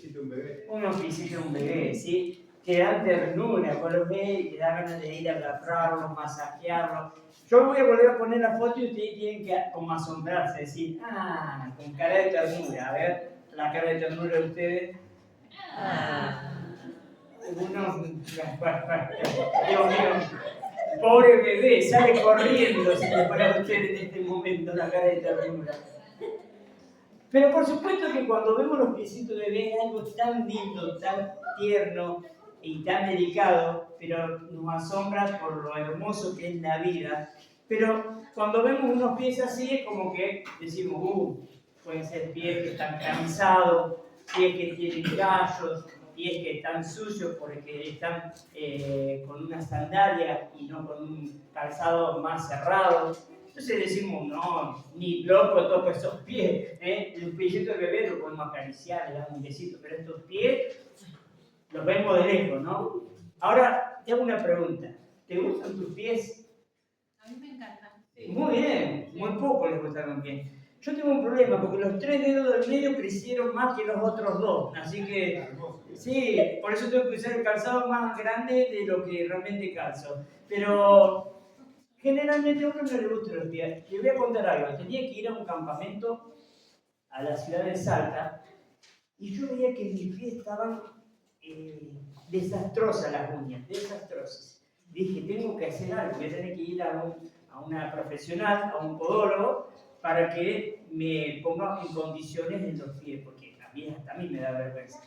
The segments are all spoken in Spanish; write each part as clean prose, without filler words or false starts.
piecito de un bebé. Unos piecitos de un bebé, ¿sí? Que dan ternura, vos los ves y te da ganas de ir a agarrarlos, masajearlos. Yo voy a volver a poner la foto y ustedes tienen que como asombrarse, decir, con cara de ternura. A ver, la cara de ternura de ustedes. Uno, Dios mío, pobre bebé, sale corriendo si le fuera a usted en este momento la cara de ternura. Pero por supuesto que cuando vemos los piecitos de bebé es algo tan lindo, tan tierno y tan delicado, pero nos asombra por lo hermoso que es la vida. Pero cuando vemos unos pies así es como que decimos, pueden ser pies que están cansados, pies que tienen callos, pies que están sucios porque están con una sandalia y no con un calzado más cerrado. Entonces decimos, no, ni loco toco esos pies. El piecito de bebé lo podemos acariciar, le damos un besito, pero estos pies los vemos de lejos, ¿no? Ahora, te hago una pregunta. ¿Te gustan tus pies? A mí me encantan. Muy bien, muy poco les gustan los pies. Yo tengo un problema porque los 3 dedos del medio crecieron más que los otros 2. Así que, sí, por eso tengo que usar el calzado más grande de lo que realmente calzo. Pero generalmente a uno no le gustan los pies. Les voy a contar algo. Tenía que ir a un campamento a la ciudad de Salta y yo veía que mis pies estaban desastrosas, las uñas, desastrosas. Dije, tengo que hacer algo, voy a tener que ir a una profesional, a un podólogo, para que me ponga en condiciones en los pies, porque hasta a mí me da vergüenza.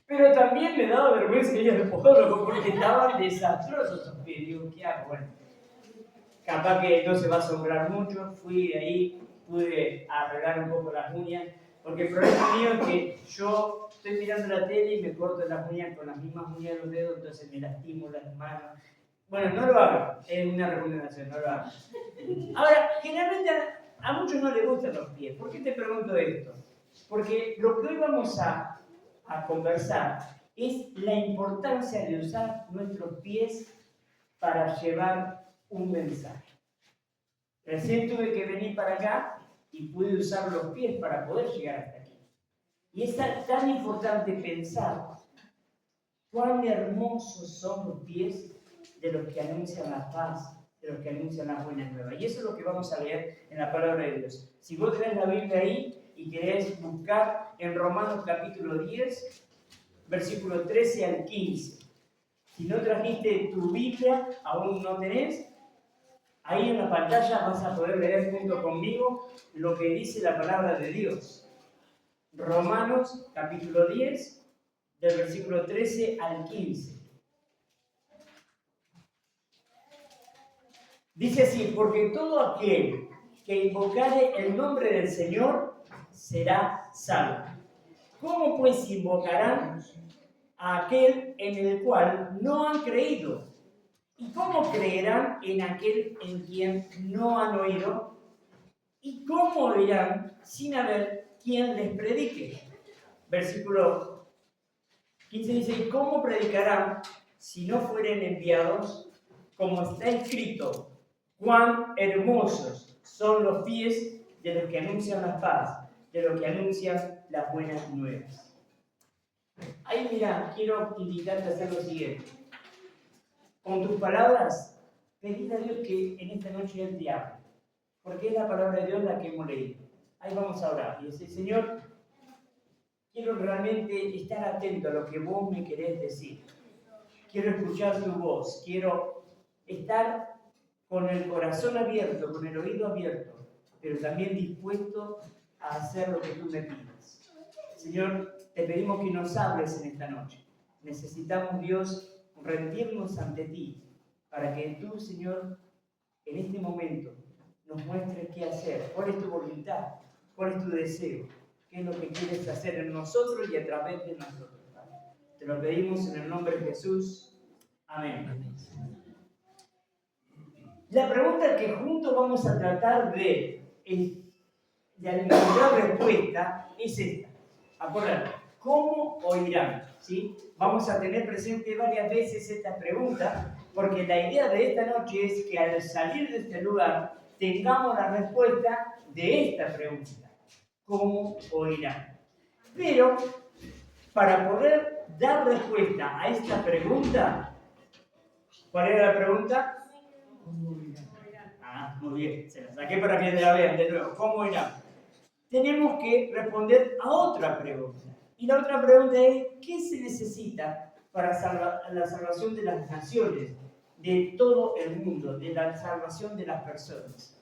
Pero también me daba vergüenza ir al podólogo porque estaban desastrosos esos pies. Digo, ¿qué hago? Bueno, capaz que no se va a asombrar mucho, fui de ahí, pude arreglar un poco las uñas, porque el problema mío es que yo estoy mirando la tele y me corto las uñas con las mismas uñas de los dedos, entonces me lastimo las manos. Bueno, no lo hagan, es una recomendación, no lo hagan. Ahora, generalmente a muchos no les gustan los pies. ¿Por qué te pregunto esto? Porque lo que hoy vamos a conversar es la importancia de usar nuestros pies para llevar un mensaje. Recién tuve que venir para acá y pude usar los pies para poder llegar hasta aquí. Y es tan importante pensar cuán hermosos son los pies de los que anuncian la paz, de los que anuncian las buenas nuevas. Y eso es lo que vamos a leer en la palabra de Dios. Si vos tenés la Biblia ahí y querés buscar en Romanos capítulo 10, versículo 13 al 15. Si no trajiste tu Biblia, aún no tenés, ahí en la pantalla vas a poder leer junto conmigo lo que dice la palabra de Dios. Romanos capítulo 10, del versículo 13 al 15. Dice así, porque todo aquel que invocare el nombre del Señor será salvo. ¿Cómo pues invocarán a aquel en el cual no han creído? ¿Y cómo creerán en aquel en quien no han oído? ¿Y cómo oirán sin haber quien les predique? Versículo 15 dice, ¿y cómo predicarán si no fueren enviados? Como está escrito, cuán hermosos son los pies de los que anuncian la paz, de los que anuncian las buenas nuevas. Ahí mira, quiero invitarte a hacer lo siguiente. Con tus palabras, pedir a Dios que en esta noche Él te hable, porque es la palabra de Dios la que hemos leído. Ahí vamos a orar y decir, Señor, quiero realmente estar atento a lo que vos me querés decir. Quiero escuchar tu voz, quiero estar con el corazón abierto, con el oído abierto, pero también dispuesto a hacer lo que tú me pidas. Señor, te pedimos que nos hables en esta noche. Necesitamos, Dios, rendirnos ante ti, para que tú, Señor, en este momento nos muestres qué hacer, cuál es tu voluntad, cuál es tu deseo, qué es lo que quieres hacer en nosotros y a través de nosotros. Te lo pedimos en el nombre de Jesús. Amén. La pregunta que juntos vamos a tratar de encontrar respuesta es esta. Acordate, ¿cómo oirán? ¿Sí? Vamos a tener presente varias veces esta pregunta, porque la idea de esta noche es que al salir de este lugar tengamos la respuesta de esta pregunta. ¿Cómo oirán? Pero para poder dar respuesta a esta pregunta, ¿cuál era la pregunta? Ah, muy bien, se la saqué para que la vean de nuevo. ¿Cómo irán? Tenemos que responder a otra pregunta. Y la otra pregunta es, ¿qué se necesita para la salvación de las naciones, de todo el mundo, de la salvación de las personas?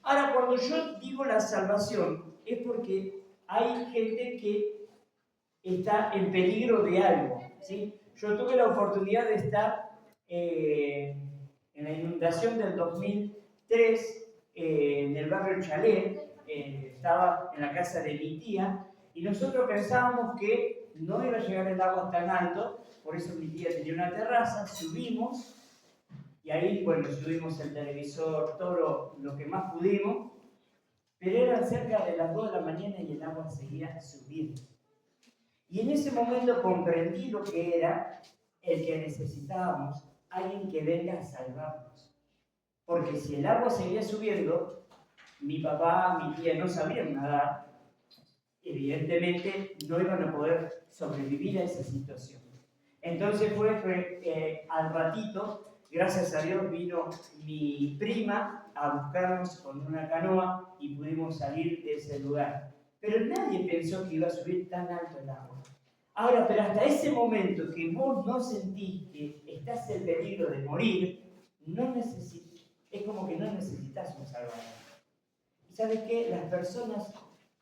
Ahora, cuando yo digo la salvación, es porque hay gente que está en peligro de algo, ¿sí? Yo tuve la oportunidad de estar en la inundación del 2003 en el barrio Chalet, estaba en la casa de mi tía, y nosotros pensábamos que no iba a llegar el agua tan alto, por eso mi tía tenía una terraza, subimos, y ahí, bueno, subimos el televisor, todo lo que más pudimos, pero eran cerca de las 2 de la mañana y el agua seguía subiendo. Y en ese momento comprendí lo que era el que necesitábamos, alguien que venga a salvarnos. Porque si el agua seguía subiendo, mi papá, mi tía no sabían nadar, evidentemente no iban a poder sobrevivir a esa situación. Entonces al ratito, gracias a Dios, vino mi prima a buscarnos con una canoa y pudimos salir de ese lugar. Pero nadie pensó que iba a subir tan alto el agua. Ahora, pero hasta ese momento que vos no sentís que estás en peligro de morir, es como que no necesitas un salvador. ¿Y sabes qué? Las personas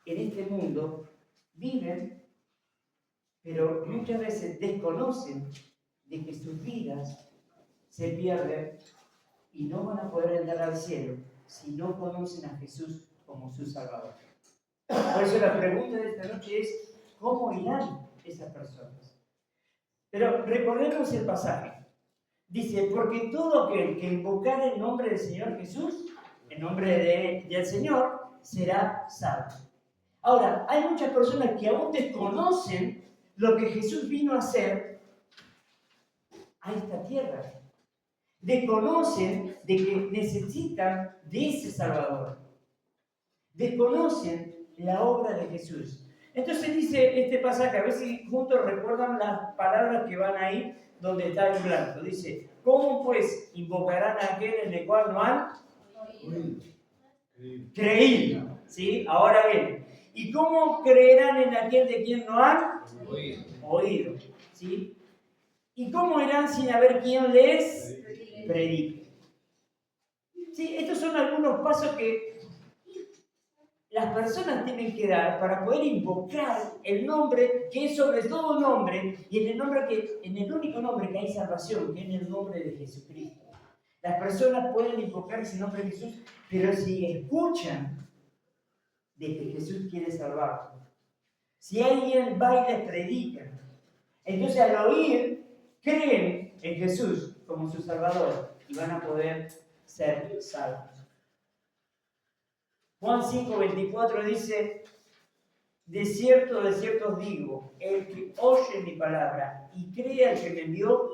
en este mundo viven, pero muchas veces desconocen de que sus vidas se pierden y no van a poder entrar al cielo si no conocen a Jesús como su Salvador. Por eso la pregunta de esta noche es, ¿cómo irán esas personas? Pero recordemos el pasaje. Dice, porque todo aquel que invocare el nombre del Señor Jesús, el nombre del Señor, será salvo. Ahora, hay muchas personas que aún desconocen lo que Jesús vino a hacer a esta tierra. Desconocen de que necesitan de ese Salvador. Desconocen la obra de Jesús. Entonces dice este pasaje, a ver si juntos recuerdan las palabras que van ahí donde está en blanco. Dice, ¿cómo pues invocarán a aquel en el cual no han creído? ¿Sí? Ahora bien, ¿y cómo creerán en aquel de quien no han oído? ¿Sí? ¿Y cómo irán sin haber quien les predique? ¿Sí? Estos son algunos pasos que las personas tienen que dar para poder invocar el nombre que es sobre todo nombre y en el único nombre que hay salvación, que es en el nombre de Jesucristo. Las personas pueden invocar ese nombre de Jesús, pero si escuchan de que Jesús quiere salvar, si alguien va y les predica, entonces al oír creen en Jesús como su Salvador y van a poder ser salvos. Juan 5:24 dice, de cierto os digo, el que oye mi palabra y cree al que me envió,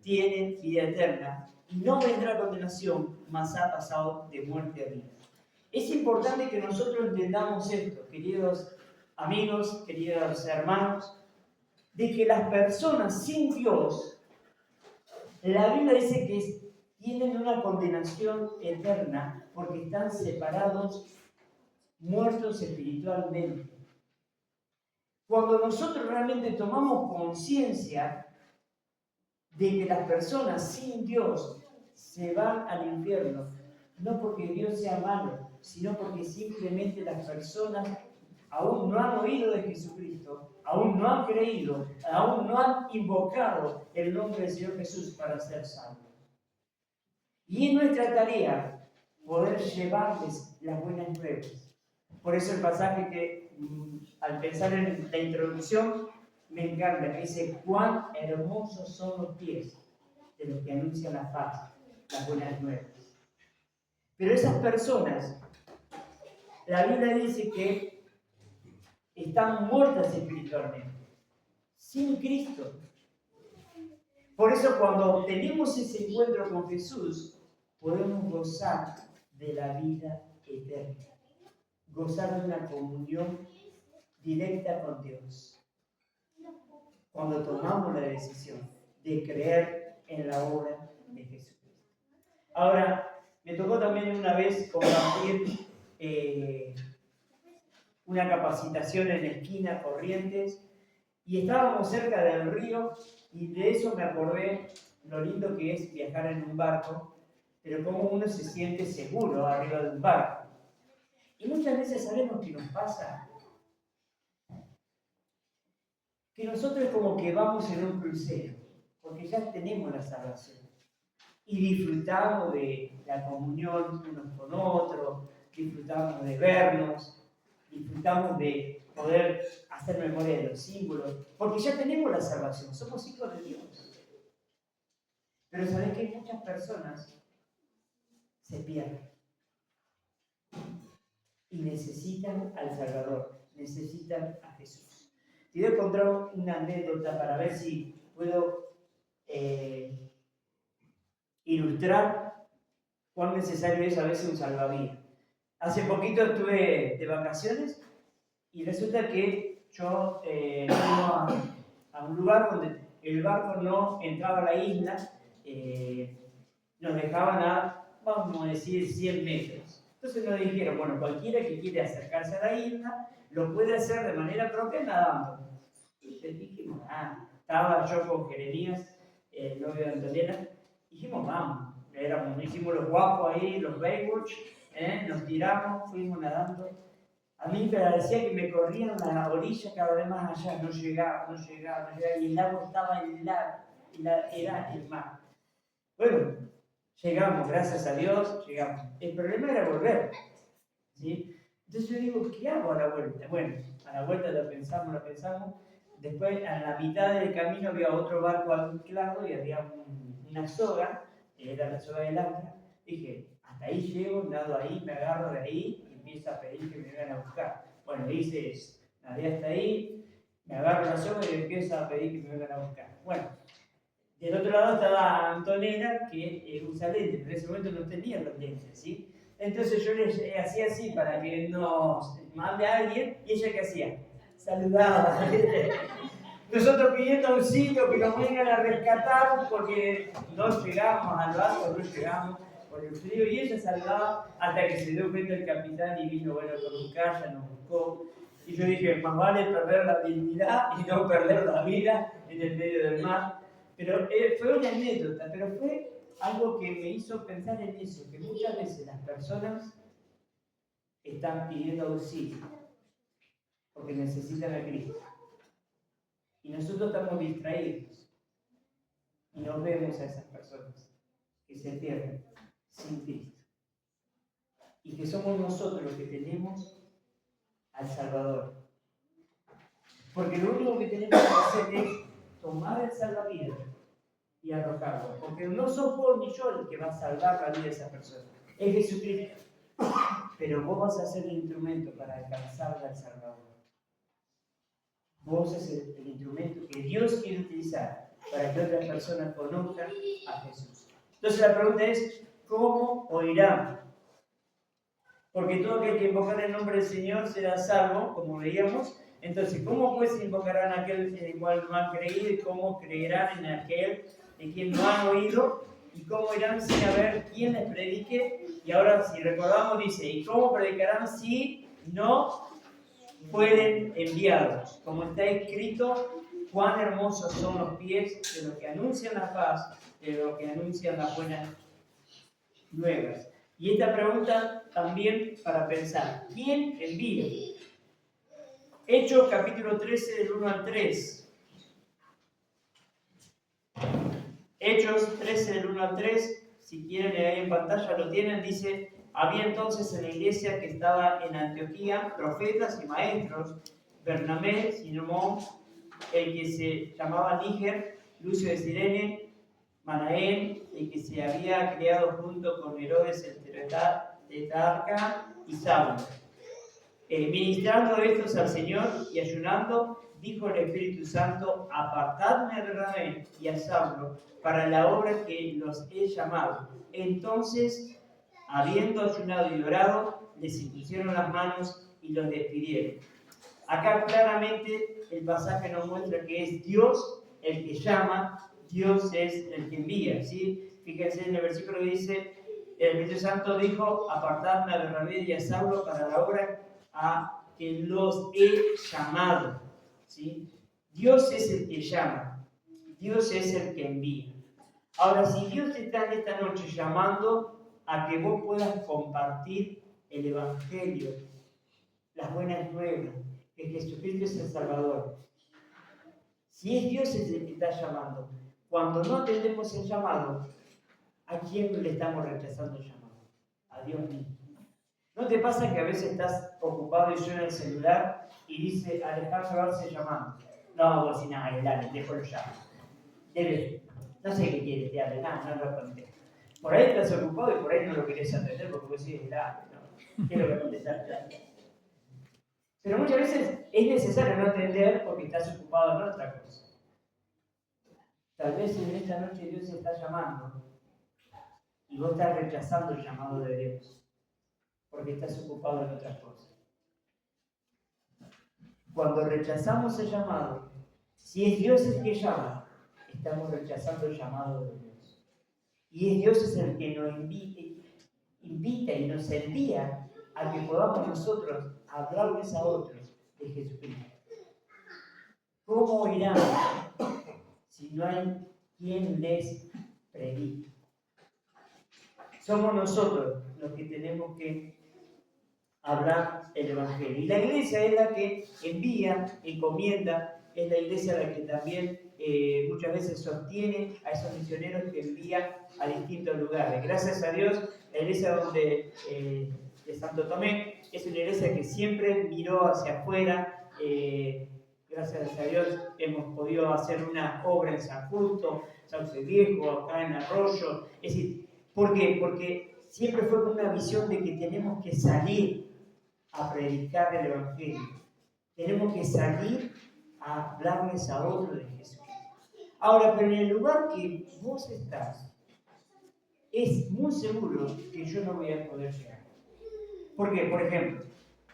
tiene vida eterna y no vendrá condenación, mas ha pasado de muerte a vida. Es importante que nosotros entendamos esto, queridos amigos, queridos hermanos, de que las personas sin Dios, la Biblia dice que tienen una condenación eterna porque están separados, muertos espiritualmente. Cuando nosotros realmente tomamos conciencia de que las personas sin Dios se van al infierno, no porque Dios sea malo, sino porque simplemente las personas aún no han oído de Jesucristo, aún no han creído, aún no han invocado el nombre del Señor Jesús para ser salvos. Y es nuestra tarea poder llevarles las buenas nuevas. Por eso el pasaje que al pensar en la introducción me encanta, que dice, cuán hermosos son los pies de los que anuncian la paz, las buenas nuevas. Pero esas personas, la Biblia dice que están muertas espiritualmente, sin Cristo. Por eso cuando tenemos ese encuentro con Jesús, podemos gozar de la vida eterna, gozar de una comunión directa con Dios. cuando tomamos la decisión de creer en la obra de Jesucristo. Ahora, me tocó también una vez compartir una capacitación en la esquina Corrientes y estábamos cerca del río y de eso me acordé lo lindo que es viajar en un barco, pero cómo uno se siente seguro arriba de un barco. Y muchas veces sabemos que nos pasa que nosotros como que vamos en un crucero, porque ya tenemos la salvación. Y disfrutamos de la comunión unos con otros, disfrutamos de vernos, disfrutamos de poder hacer memoria de los símbolos, porque ya tenemos la salvación, somos hijos de Dios. Pero sabés que muchas personas se pierden y necesitan al Salvador, necesitan a Jesús. Te voy a contar una anécdota para ver si puedo ilustrar cuán necesario es a veces un salvavidas. Hace poquito estuve de vacaciones y resulta que yo iba a un lugar donde el barco no entraba a la isla, nos dejaban a, vamos a decir, 100 metros. Entonces nos dijeron, bueno, cualquiera que quiera acercarse a la isla lo puede hacer de manera propia nadando. Y dijimos, estaba yo con Jeremías, el novio de Antonella, dijimos, vamos, hicimos los guapos ahí, los Baywatch, nos tiramos, fuimos nadando. A mí me parecía que me corrían la orilla cada vez más allá, no llegaba, y el lago estaba era el mar. Bueno, llegamos, gracias a Dios, llegamos. El problema era volver, ¿sí? Entonces yo digo, ¿qué hago a la vuelta? Bueno, a la vuelta lo pensamos. Después, a la mitad del camino había otro barco anclado y había una soga, que era la soga del ancla. Dije, hasta ahí llego, nado ahí, me agarro de ahí y empiezo a pedir que me vengan a buscar. Bueno, hice eso, nadé hasta ahí, me agarro la soga y empiezo a pedir que me vengan a buscar. Bueno, del otro lado estaba Antonella, que usa lentes, pero en ese momento no tenía los lentes, ¿sí? Entonces yo le hacía así para que nos mande a alguien, y ella ¿qué hacía? Saludaba. Nosotros pidiendo auxilio, que nos vengan a rescatar, porque no llegamos al barco, no llegamos por el frío, y ella saludaba hasta que se dio cuenta el capitán y vino, bueno, con un calla, nos buscó. Y yo dije, más vale perder la dignidad y no perder la vida en el medio del mar. Pero fue una anécdota, pero fue algo que me hizo pensar en eso, que muchas veces las personas están pidiendo auxilio porque necesitan a Cristo. Y nosotros estamos distraídos y no vemos a esas personas que se pierden sin Cristo. Y que somos nosotros los que tenemos al Salvador. Porque lo único que tenemos que hacer es tomar el salvavidas y arrojarlo. Porque no sos vos ni yo el que va a salvar la vida de esa persona. Es Jesucristo. Pero vos vas a ser el instrumento para alcanzar al Salvador. Vos sos el instrumento que Dios quiere utilizar para que otras personas conozcan a Jesús. Entonces la pregunta es, ¿cómo oirán? Porque todo aquel que invocar el nombre del Señor será salvo, como veíamos. Entonces, ¿cómo pues invocarán a aquel en el cual no han creído? ¿Y cómo creerán en aquel en quien no han oído? ¿Y cómo irán sin haber quien les predique? Y ahora, si recordamos, dice, ¿y cómo predicarán si no fueren enviados? Como está escrito, cuán hermosos son los pies de los que anuncian la paz, de los que anuncian las buenas nuevas. Y esta pregunta también para pensar, ¿quién envía? Hechos capítulo 13 del 1 al 3. Hechos 13 del 1 al 3, si quieren leer ahí en pantalla lo tienen, dice, había entonces en la iglesia que estaba en Antioquía profetas y maestros, Bernabé, Simón, el que se llamaba Níger, Lucio de Cirene, Manaén, el que se había criado junto con Herodes el tetrarca y Saulo. Ministrando estos al Señor y ayunando, dijo el Espíritu Santo, apartadme a Bernabé y a Saulo para la obra que los he llamado. Entonces, habiendo ayunado y orado, les impusieron las manos y los despidieron. Acá claramente el pasaje nos muestra que es Dios el que llama, Dios es el que envía, ¿sí? Fíjense en el versículo que dice, el Espíritu Santo dijo, apartadme a Bernabé y a Saulo para la obra a que los he llamado, ¿sí? Dios es el que llama, Dios es el que envía. Ahora, si Dios te está en esta noche llamando a que vos puedas compartir el Evangelio, las buenas nuevas, que Jesucristo es el Salvador. Si es Dios el que está llamando, cuando no atendemos el llamado, ¿a quién le estamos rechazando el llamado? A Dios mismo. ¿No te pasa que a veces estás ocupado y suena el celular y dice Alejandro Arce llamando? No, vos si nada, dale, déjalo ya. Debe, no sé qué quiere, te hable, nada, no lo contesta. Por ahí estás ocupado y por ahí no lo querés atender porque vos decís, dale, no, quiero que contestar, dale. Pero muchas veces es necesario no atender porque estás ocupado en otra cosa. Tal vez en esta noche Dios te está llamando y vos estás rechazando el llamado de Dios porque estás ocupado en otras cosas. Cuando rechazamos el llamado, si es Dios el que llama, estamos rechazando el llamado de Dios. Y es Dios el que nos invita y nos envía a que podamos nosotros hablarles a otros de Jesucristo. ¿Cómo irán si no hay quien les predique? Somos nosotros los que tenemos que hablar el Evangelio. Y la iglesia es la que envía, encomienda, es la iglesia la que también muchas veces sostiene a esos misioneros que envía a distintos lugares. Gracias a Dios, la iglesia de Santo Tomé es una iglesia que siempre miró hacia afuera. Gracias a Dios hemos podido hacer una obra en San Justo, Sauce Viejo, acá en Arroyo. Es decir, ¿por qué? Porque siempre fue con una visión de que tenemos que salir a predicar el Evangelio. Tenemos que salir a hablarles a otros de Jesús. Ahora, pero en el lugar que vos estás, es muy seguro que yo no voy a poder llegar. ¿Por qué? Por ejemplo,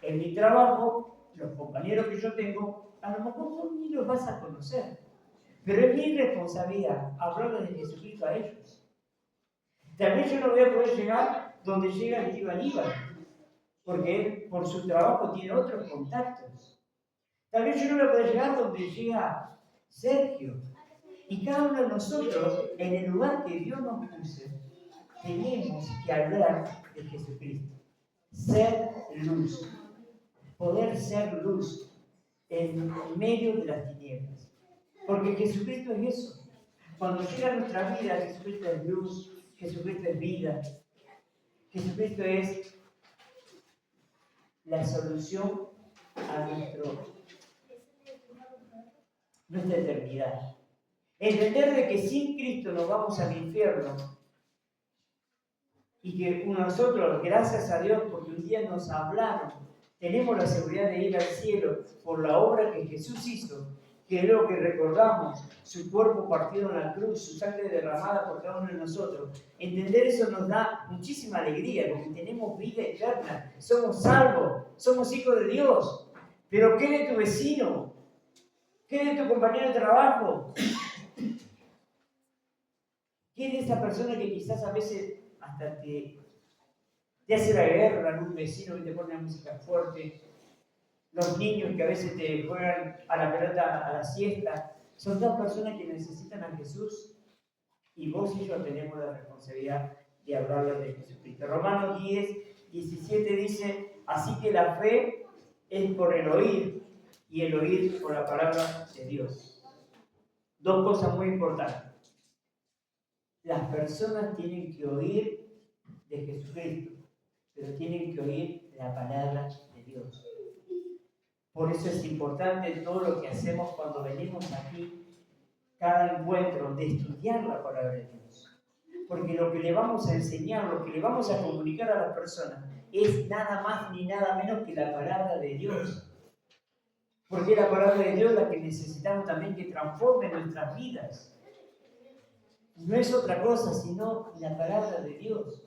en mi trabajo, los compañeros que yo tengo, a lo mejor vos ni los vas a conocer. Pero es mi responsabilidad hablarles de Jesucristo a ellos. También yo no voy a poder llegar donde llega el tío Aníbal, porque él por su trabajo tiene otros contactos. Tal vez yo no voy a poder llegar donde llega Sergio. Y cada uno de nosotros, en el lugar que Dios nos puso, tenemos que hablar de Jesucristo. Ser luz. Poder ser luz en medio de las tinieblas. Porque Jesucristo es eso. Cuando llega a nuestra vida, Jesucristo es luz, Jesucristo es vida. Jesucristo es la solución a nuestra eternidad. Entender de que sin Cristo nos vamos al infierno y que nosotros, gracias a Dios, porque un día nos hablaron, tenemos la seguridad de ir al cielo por la obra que Jesús hizo, que es lo que recordamos, su cuerpo partido en la cruz, su sangre derramada por cada uno de nosotros. Entender eso nos da muchísima alegría, porque tenemos vida eterna, somos salvos, somos hijos de Dios. Pero ¿qué de tu vecino? ¿Qué de tu compañero de trabajo? ¿Qué de esa persona que quizás a veces hasta te hace la guerra, algún vecino que te pone la música fuerte? Los niños que a veces te juegan a la pelota a la siesta, son dos personas que necesitan a Jesús y vos y yo tenemos la responsabilidad de hablarles de Jesucristo. Romanos 10, 17 dice, así que la fe es por el oír y el oír por la palabra de Dios. Dos cosas muy importantes. Las personas tienen que oír de Jesucristo, pero tienen que oír la palabra de Dios. Por eso es importante todo lo que hacemos cuando venimos aquí, cada encuentro, de estudiar la palabra de Dios. Porque lo que le vamos a enseñar, lo que le vamos a comunicar a las personas, es nada más ni nada menos que la palabra de Dios. Porque la palabra de Dios es la que necesitamos también que transforme nuestras vidas. No es otra cosa, sino la palabra de Dios.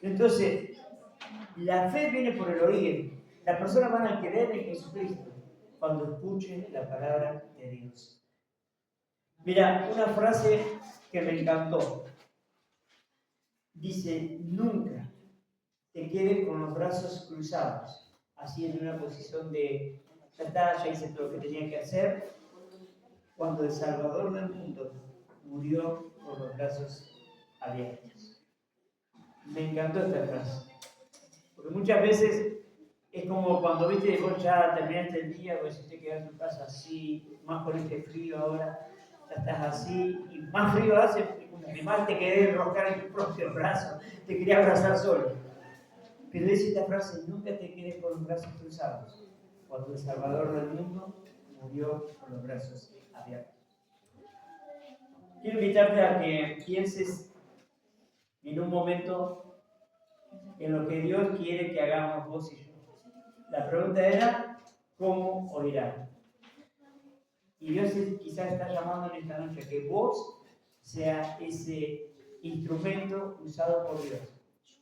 Entonces, la fe viene por el oír. Las personas van a creer en Jesucristo, cuando escuchen la palabra de Dios. Mira, una frase que me encantó. Dice, nunca te quedes con los brazos cruzados, así en una posición de, ya está, ya hice todo lo que tenía que hacer, cuando el Salvador del mundo murió con los brazos abiertos. Me encantó esta frase, porque muchas veces es como cuando viste vos ya terminaste el día, vos te quedas en tu casa así, más con este frío ahora, ya estás así, y más frío hace, como que más te querés enroscar en tu propio brazo, te quería abrazar solo. Pero dice esta frase, nunca te quedes con los brazos cruzados, cuando el Salvador del mundo murió con los brazos abiertos. Quiero invitarte a que pienses en un momento en lo que Dios quiere que hagamos vos y yo. La pregunta era, ¿cómo oirán? Y Dios quizás está llamando en esta noche a que vos sea ese instrumento usado por Dios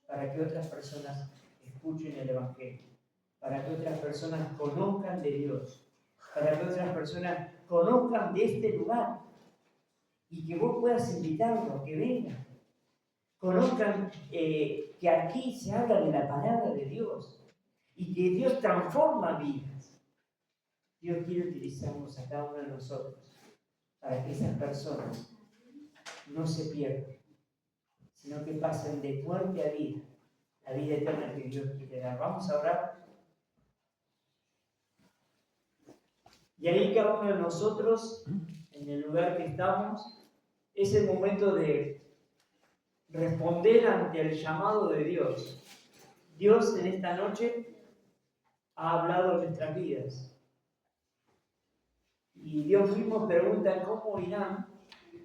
para que otras personas escuchen el Evangelio, para que otras personas conozcan de Dios, para que otras personas conozcan de este lugar y que vos puedas invitarlos a que vengan, conozcan que aquí se habla de la palabra de Dios y que Dios transforma vidas. Dios quiere utilizarnos a cada uno de nosotros para que esas personas no se pierdan, sino que pasen de muerte a vida, la vida eterna que Dios quiere dar. Vamos a orar. Y ahí cada uno de nosotros, en el lugar que estamos, es el momento de responder ante el llamado de Dios. Dios en esta noche ha hablado en nuestras vidas. Y Dios mismo pregunta, ¿cómo irán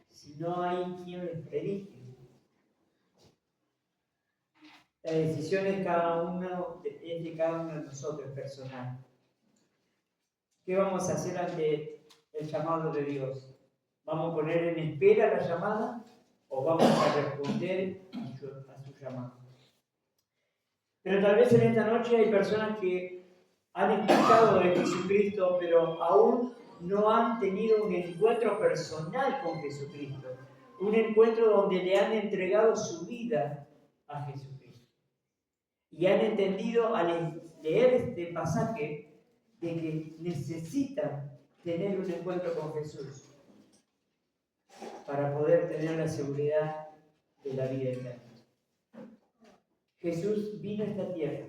si no hay quien les predique? La decisión es de cada uno de nosotros personal. ¿Qué vamos a hacer ante el llamado de Dios? ¿Vamos a poner en espera la llamada o vamos a responder a su llamado? Pero tal vez en esta noche hay personas que han escuchado de Jesucristo, pero aún no han tenido un encuentro personal con Jesucristo. Un encuentro donde le han entregado su vida a Jesucristo. Y han entendido al leer este pasaje de que necesitan tener un encuentro con Jesús para poder tener la seguridad de la vida eterna. Jesús vino a esta tierra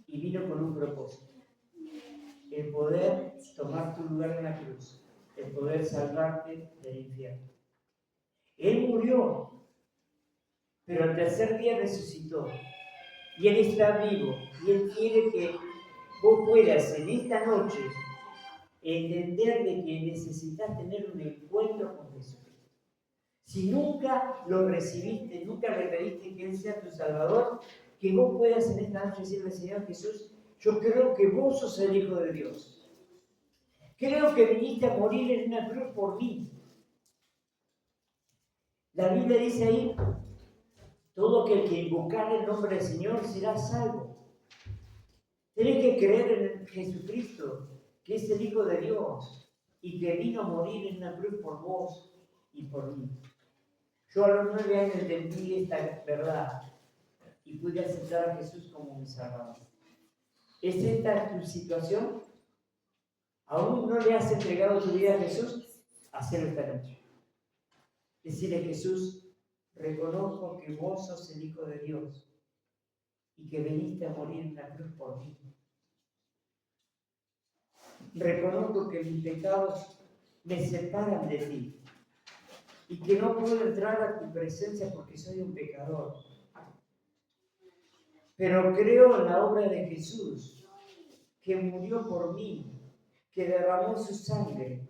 y vino con un propósito: el poder tomar tu lugar en la cruz, el poder salvarte del infierno. Él murió, pero al tercer día resucitó. Y Él está vivo y Él quiere que vos puedas en esta noche entender de que necesitas tener un encuentro con Jesucristo. Si nunca lo recibiste, nunca le pediste que Él sea tu Salvador, que vos puedas en esta noche decirle: Señor Jesús, yo creo que vos sos el Hijo de Dios. Creo que viniste a morir en una cruz por mí. La Biblia dice ahí, todo aquel que invocar el nombre del Señor será salvo. Tenés que creer en Jesucristo, que es el Hijo de Dios y que vino a morir en una cruz por vos y por mí. Yo a los 9 años entendí esta verdad y pude aceptar a Jesús como mi Salvador. ¿Es esta tu situación? ¿Aún no le has entregado tu vida a Jesús? Hacelo esta noche. Decirle: Jesús, reconozco que vos sos el Hijo de Dios y que viniste a morir en la cruz por mí. Reconozco que mis pecados me separan de ti y que no puedo entrar a tu presencia porque soy un pecador. Pero creo en la obra de Jesús, que murió por mí, que derramó su sangre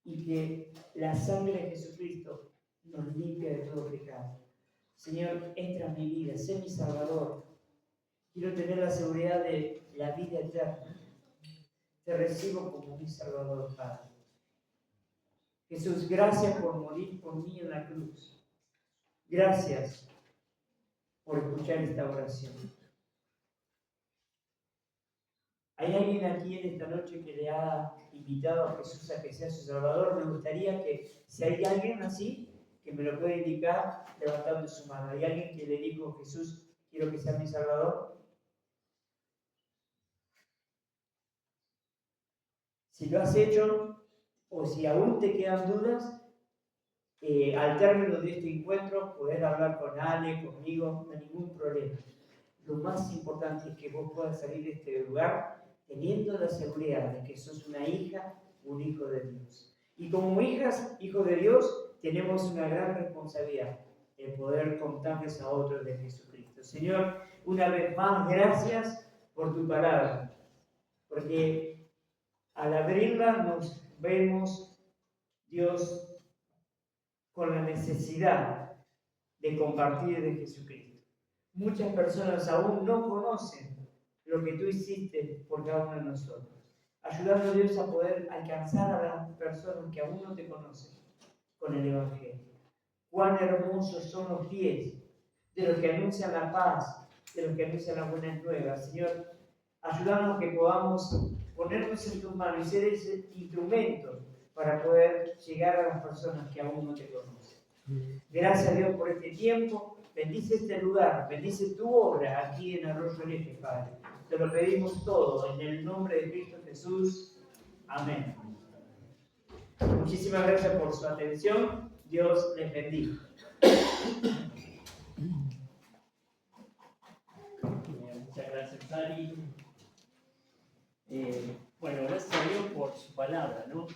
y que la sangre de Jesucristo nos limpia de todo pecado. Señor, entra en mi vida, sé mi Salvador. Quiero tener la seguridad de la vida eterna. Te recibo como mi Salvador, Padre. Jesús, gracias por morir por mí en la cruz. Gracias por escuchar esta oración. ¿Hay alguien aquí en esta noche que le ha invitado a Jesús a que sea su Salvador? Me gustaría que, si hay alguien así, que me lo pueda indicar levantando su mano. ¿Hay alguien que le dijo, Jesús, quiero que sea mi Salvador? Si lo has hecho, o si aún te quedan dudas, al término de este encuentro, poder hablar con Ale, conmigo, no hay ningún problema. Lo más importante es que vos puedas salir de este lugar teniendo la seguridad de que sos una hija, un hijo de Dios. Y como hijas, hijos de Dios, tenemos una gran responsabilidad en poder contarles a otros de Jesucristo. Señor, una vez más, gracias por tu palabra, porque al abrirla nos vemos, Dios, con la necesidad de compartir de Jesucristo. Muchas personas aún no conocen lo que tú hiciste por cada uno de nosotros. Ayudando a Dios a poder alcanzar a las personas que aún no te conocen con el Evangelio. Cuán hermosos son los pies de los que anuncian la paz, de los que anuncian las buenas nuevas. Señor, ayúdanos que podamos ponernos en tus manos y ser ese instrumento para poder llegar a las personas que aún no te conocen. Gracias a Dios por este tiempo. Bendice este lugar, bendice tu obra aquí en Arroyo Eje, Padre. Te lo pedimos todo en el nombre de Cristo Jesús. Amén. Muchísimas gracias por su atención. Dios les bendiga. Muchas gracias, Ari. Bueno, gracias a Dios por su palabra, ¿no?